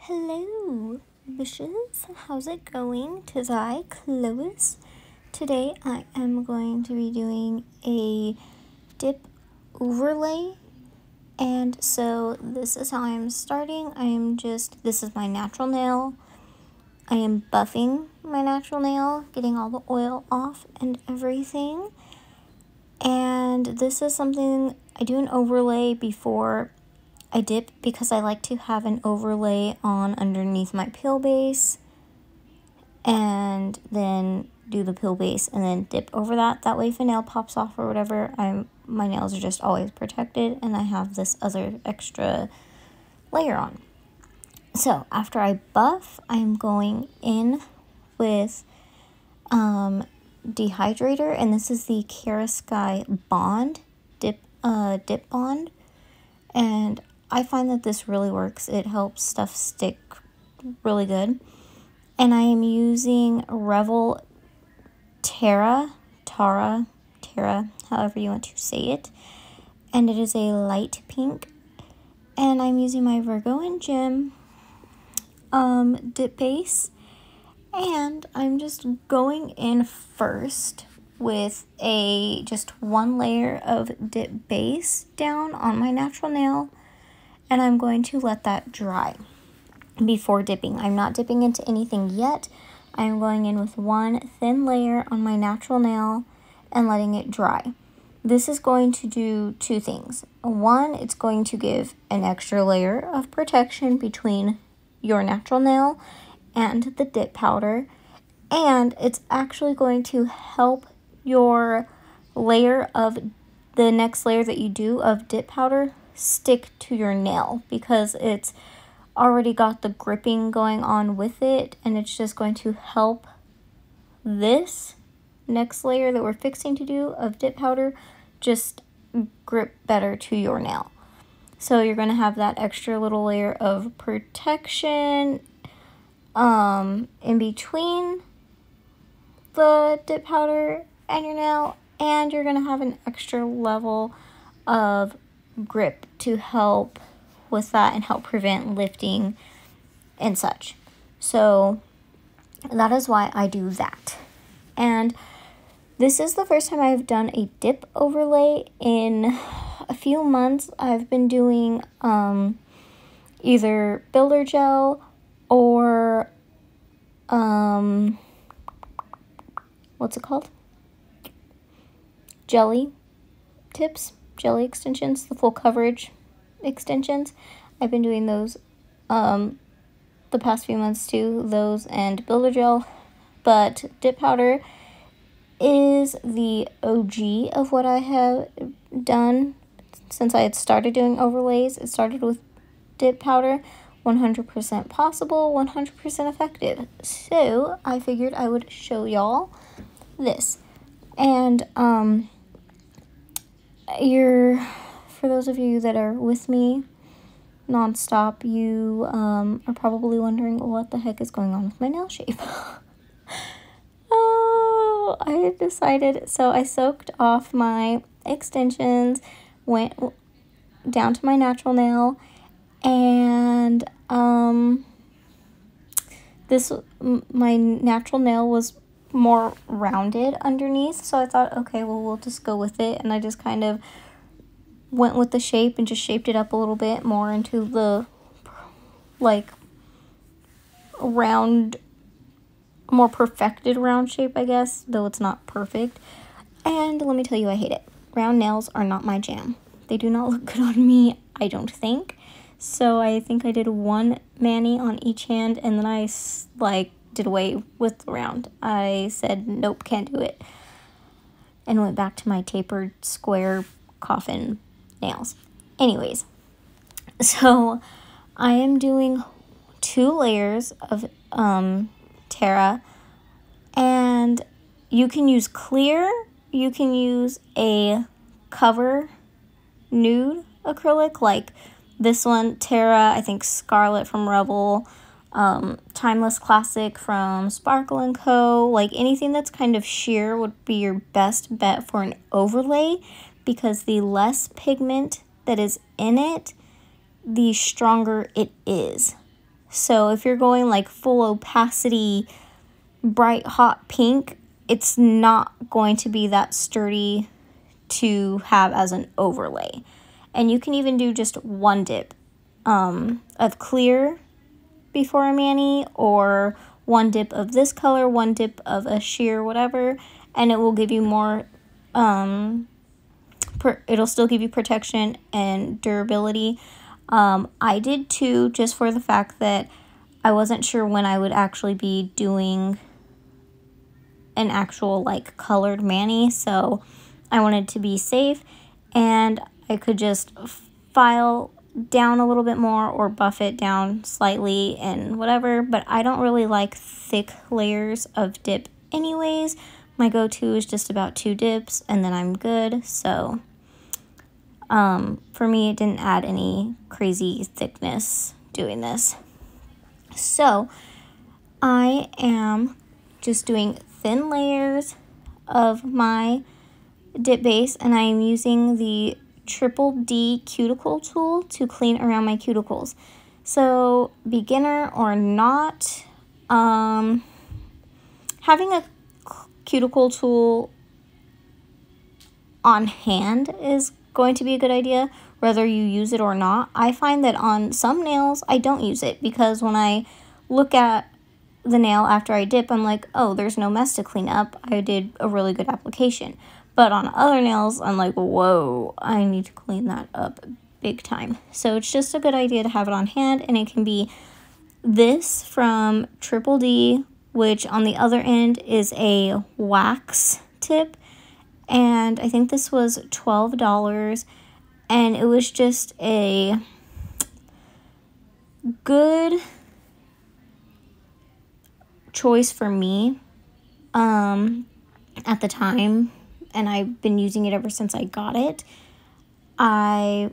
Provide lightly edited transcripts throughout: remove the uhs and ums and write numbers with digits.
Hello, Bisshhh'ssss. How's it going? 'Tis I, Chlois. Today I am going to be doing a dip overlay. And so this is how I'm starting. This is my natural nail. I am buffing my natural nail, getting all the oil off and everything. And this is something, I do an overlay before I dip because I like to have an overlay on underneath my peel base and then do the peel base and then dip over that. That way if a nail pops off or whatever, my nails are just always protected and I have this other extra layer on. So after I buff, I'm going in with dehydrator, and this is the Cara Sky Bond dip bond, and I find that this really works. It helps stuff stick really good. And I am using Revel Tara, however you want to say it. And it is a light pink. And I'm using my Virgo and Gem dip base. And I'm just going in first with just one layer of dip base down on my natural nail. And I'm going to let that dry before dipping. I'm not dipping into anything yet. I'm going in with one thin layer on my natural nail and letting it dry. This is going to do two things. One, it's going to give an extra layer of protection between your natural nail and the dip powder. And it's actually going to help your the next layer that you do of dip powder stick to your nail because it's already got the gripping going on with it, and it's just going to help this next layer that we're fixing to do of dip powder just grip better to your nail. So you're going to have that extra little layer of protection in between the dip powder and your nail, and you're going to have an extra level of grip to help with that and help prevent lifting and such. So that is why I do that. And this is the first time I've done a dip overlay in a few months. I've been doing either builder gel or what's it called? Jelly tips. Jelly extensions, the full coverage extensions. I've been doing those the past few months too, those and builder gel, but dip powder is the OG of what I have done since I had started doing overlays. It started with dip powder, 100% possible, 100% effective. So I figured I would show y'all this. And for those of you that are with me nonstop, you are probably wondering what the heck is going on with my nail shape. Oh, I had decided, so I soaked off my extensions, went down to my natural nail, and my natural nail was more rounded underneath, so I thought, okay, well, we'll just go with it, and I just kind of went with the shape and just shaped it up a little bit more into the like round, more perfected round shape, I guess, though it's not perfect. And let me tell you, I hate it. Round nails are not my jam. They do not look good on me, I don't think. So I think I did one mani on each hand, and then I did away with the round. I said, nope, can't do it. And went back to my tapered square coffin nails. Anyways, so I am doing 2 layers of Tara, and you can use clear, you can use a cover nude acrylic like this one, Tara, I think Scarlet from Revel, Timeless Classic from Sparkle & Co. Like anything that's kind of sheer would be your best bet for an overlay, because the less pigment that is in it, the stronger it is. So if you're going like full opacity, bright hot pink, it's not going to be that sturdy to have as an overlay. And you can even do just one dip of clear before a mani, or one dip of this color, one dip of a sheer, whatever, and it will give you more, it'll still give you protection and durability. I did two, just for the fact that I wasn't sure when I would actually be doing an actual like colored mani, so I wanted to be safe, and I could just file down a little bit more or buff it down slightly and whatever, but I don't really like thick layers of dip anyways. My go-to is just about 2 dips and then I'm good. So for me, it didn't add any crazy thickness doing this. So I am just doing thin layers of my dip base, and I am using the Triple D cuticle tool to clean around my cuticles. So beginner or not, having a cuticle tool on hand is going to be a good idea, whether you use it or not. I find that on some nails I don't use it, because when I look at the nail after I dip, I'm like, oh, there's no mess to clean up, I did a really good application. But on other nails, I'm like, whoa, I need to clean that up big time. So it's just a good idea to have it on hand, and it can be this from Triple D, which on the other end is a wax tip, and I think this was $12, and it was just a good choice for me at the time, and I've been using it ever since I got it. I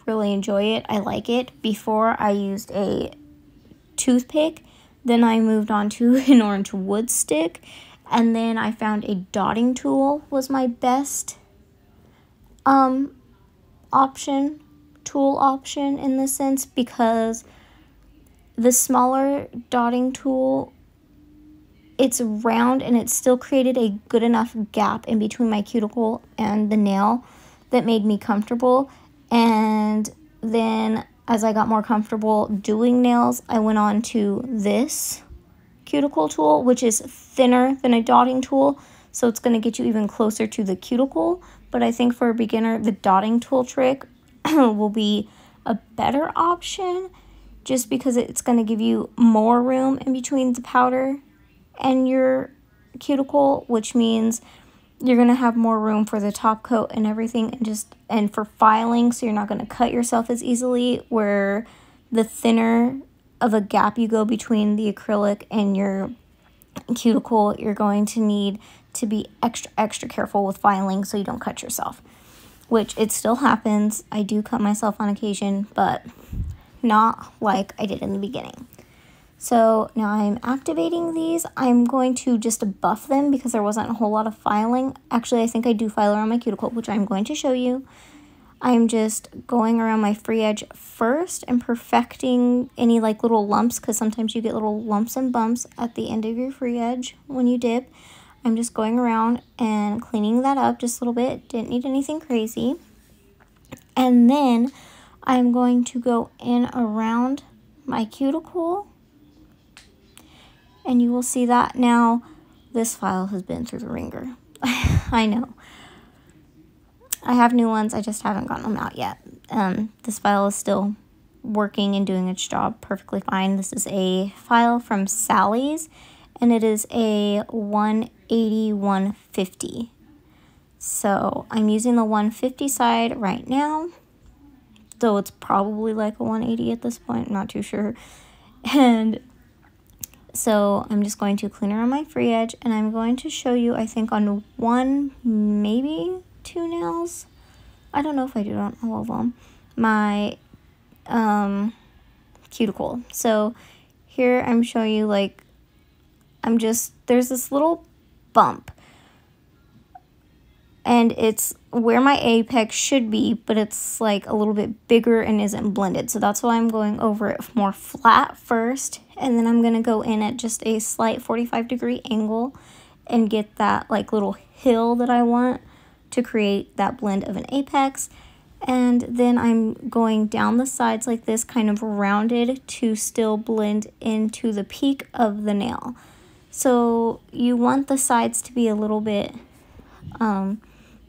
really enjoy it. I like it. Before, I used a toothpick, then I moved on to an orange wood stick, and then I found a dotting tool was my best tool option in this sense, because the smaller dotting tool, it's round and it still created a good enough gap in between my cuticle and the nail that made me comfortable. And then as I got more comfortable doing nails, I went on to this cuticle tool, which is thinner than a dotting tool, so it's going to get you even closer to the cuticle. But I think for a beginner, the dotting tool trick will be a better option, just because it's going to give you more room in between the powder and your cuticle, which means you're going to have more room for the top coat and everything, and for filing, so you're not going to cut yourself as easily, where the thinner of a gap you go between the acrylic and your cuticle, you're going to need to be extra careful with filing so you don't cut yourself, which it still happens. I do cut myself on occasion, but not like I did in the beginning. So now I'm activating these. I'm going to just buff them because there wasn't a whole lot of filing. Actually, I think I do file around my cuticle, which I'm going to show you. I'm just going around my free edge first and perfecting any like little lumps, because sometimes you get little lumps and bumps at the end of your free edge when you dip. I'm just going around and cleaning that up just a little bit. Didn't need anything crazy. And then I'm going to go in around my cuticle, and you will see that now this file has been through the ringer. I know. I have new ones, I just haven't gotten them out yet. This file is still working and doing its job perfectly fine. This is a file from Sally's, and it is a 180/150. So I'm using the 150 side right now, though it's probably like a 180 at this point, I'm not too sure. And so I'm just going to clean around my free edge, and I'm going to show you, I think on one, maybe 2 nails, I don't know if I did on all of them, my cuticle. So here I'm showing you, like, there's this little bump and it's where my apex should be, but it's like a little bit bigger and isn't blended. So that's why I'm going over it more flat first, and then I'm going to go in at just a slight 45-degree angle and get that like little hill that I want to create that blend of an apex. And then I'm going down the sides like this, kind of rounded to still blend into the peak of the nail. So you want the sides to be a little bit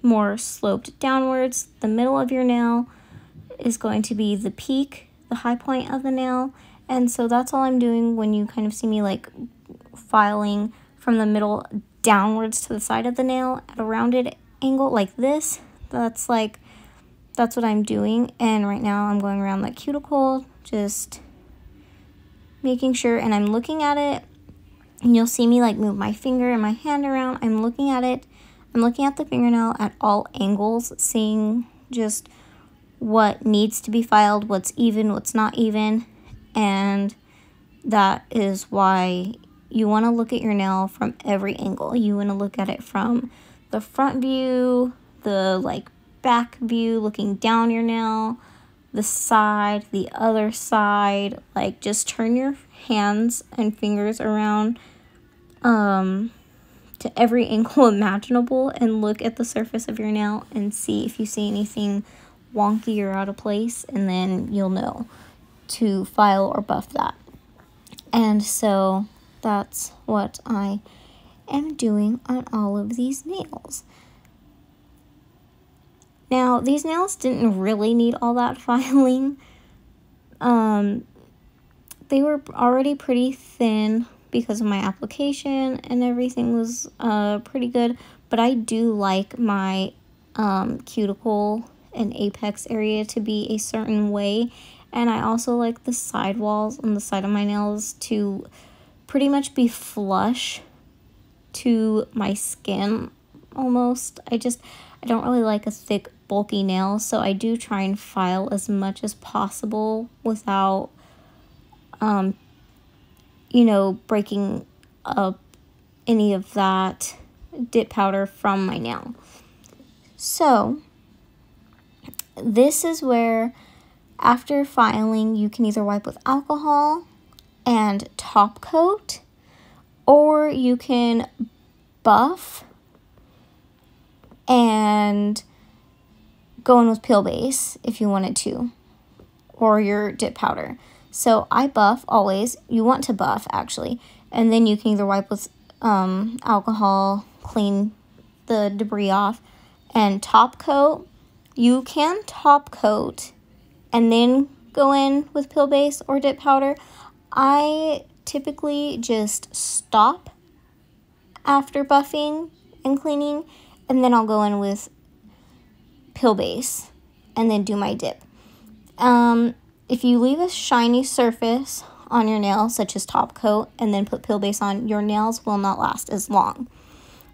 more sloped downwards. The middle of your nail is going to be the peak, the high point of the nail. And so that's all I'm doing when you kind of see me like filing from the middle downwards to the side of the nail at a rounded angle like this. That's what I'm doing. And right now I'm going around that cuticle, just making sure, and I'm looking at it, and you'll see me like move my finger and my hand around. I'm looking at it. I'm looking at the fingernail at all angles, seeing just what needs to be filed, what's even, what's not even. And that is why you want to look at your nail from every angle. You want to look at it from the front view, the like back view, looking down your nail, the side, the other side. Like just turn your hands and fingers around to every angle imaginable and look at the surface of your nail and see if you see anything wonky or out of place, and then you'll know to file or buff that. And so that's what I am doing on all of these nails. Now, these nails didn't really need all that filing. They were already pretty thin because of my application, and everything was pretty good. But I do like my cuticle and apex area to be a certain way. And I also like the side walls on the side of my nails to pretty much be flush to my skin almost. I don't really like a thick, bulky nail, so I do try and file as much as possible without, you know, breaking up any of that dip powder from my nail. So this is where, after filing, you can either wipe with alcohol and top coat, or you can buff and go in with peel base if you wanted to, or your dip powder. So I buff always. You want to buff actually, and then you can either wipe with alcohol, clean the debris off, and top coat. You can top coat and then go in with peel base or dip powder. I typically just stop after buffing and cleaning, and then I'll go in with peel base and then do my dip. If you leave a shiny surface on your nail, such as top coat, and then put peel base on, your nails will not last as long.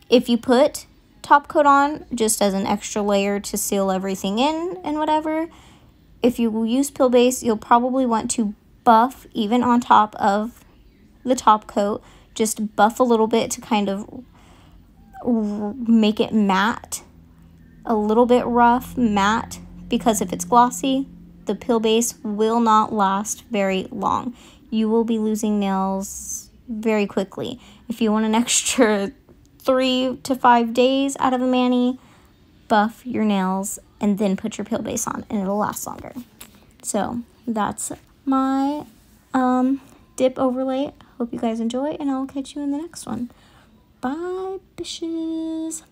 If you put top coat on just as an extra layer to seal everything in and whatever, if you use peel base, you'll probably want to buff even on top of the top coat. Just buff a little bit to kind of make it matte, a little bit rough, matte, because if it's glossy, the peel base will not last very long. You will be losing nails very quickly. If you want an extra 3 to 5 days out of a mani, buff your nails and then put your peel base on, and it'll last longer. So that's my dip overlay. Hope you guys enjoy, and I'll catch you in the next one. Bye, Bisshhh'ssss.